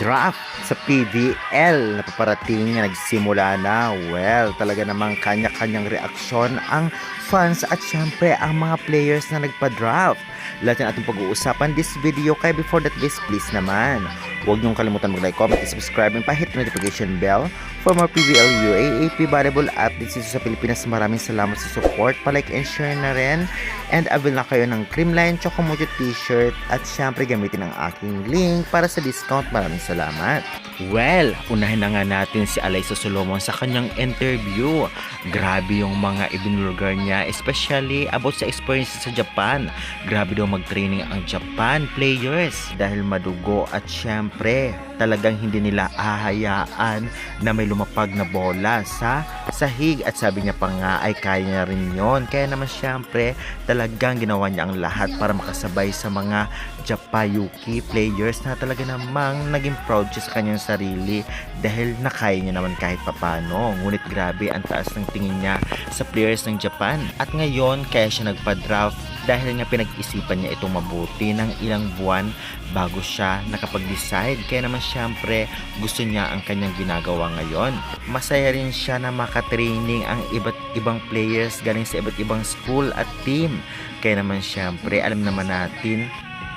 draft sa PVL na paparating na nagsimula na. Well, talaga namang kanya-kanyang reaksyon ang fans at syempre ang mga players na nagpa-draft. Lahat yan ating pag-uusapan this video. Kaya before that guys, please naman, huwag niyong kalimutan mag-like, comment, and subscribe, and pa-hit notification bell for more PVL UAAP valuable updates dito sa Pilipinas. Maraming salamat sa support. Pa-like and share na rin. And avail na kayo ng Creamline Chocomojo t-shirt at syempre gamitin ang aking link para sa discount. Maraming salamat. Well, unahin na nga natin si Alyssa Solomon sa kanyang interview. Grabe yung mga ibinulgar niya, especially about sa experience sa Japan. Grabe daw mag-training ang Japan players dahil madugo at syempre talagang hindi nila ahayaan na may lumapag na bola sa sahig, at sabi niya pa nga ay kaya niya rin yon. Kaya naman syempre talagang ginawa niya ang lahat para makasabay sa mga Japayuki players na talaga namang naging proud siya sa kanyang sarili dahil nakaya niya naman kahit papano. Ngunit grabe ang taas ng tingin niya sa players ng Japan, at ngayon kaya siya nagpa-draft dahil nga pinag-isipan niya itong mabuti ng ilang buwan bago siya nakapag-decide. Kaya naman syempre gusto niya ang kanyang ginagawa ngayon. Masaya rin siya na makatraining ang iba't ibang players galing sa iba't ibang school at team. Kaya naman syempre alam naman natin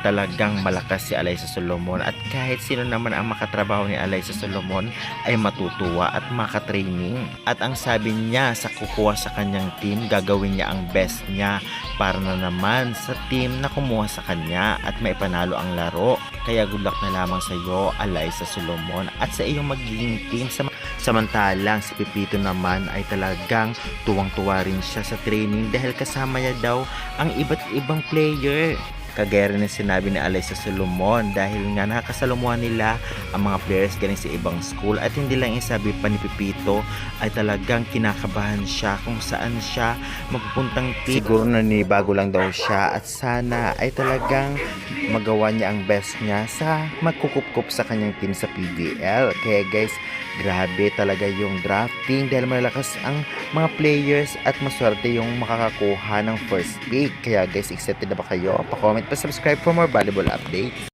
talagang malakas si Alyssa Solomon, at kahit sino naman ang makatrabaho ni Alyssa Solomon ay matutuwa at makatraining. At ang sabi niya sa kukuha sa kanyang team, gagawin niya ang best niya para na naman sa team na kumuha sa kanya at maipanalo ang laro. Kaya good luck na lamang sa iyo, Alyssa Solomon, at sa iyong magiging team. Samantalang si Pipito naman ay talagang tuwang-tuwa rin siya sa training dahil kasama niya daw ang iba't ibang player. Kagaya rin ng sinabi ni Alyssa Solomon dahil nga nakakasalamuhan nila ang mga players galing sa ibang school, at hindi lang isabi pa ni Pipito ay talagang kinakabahan siya kung saan siya magpupuntang team. Siguro bago lang daw siya at sana ay talagang magawa niya ang best niya sa magkukup-kup sa kanyang team sa PBL. Kaya guys, grabe talaga yung drafting dahil malakas ang mga players at maswerte yung makakakuha ng first pick. Kaya guys, excited na ba kayo? Pa-comment, pa-subscribe for more valuable updates.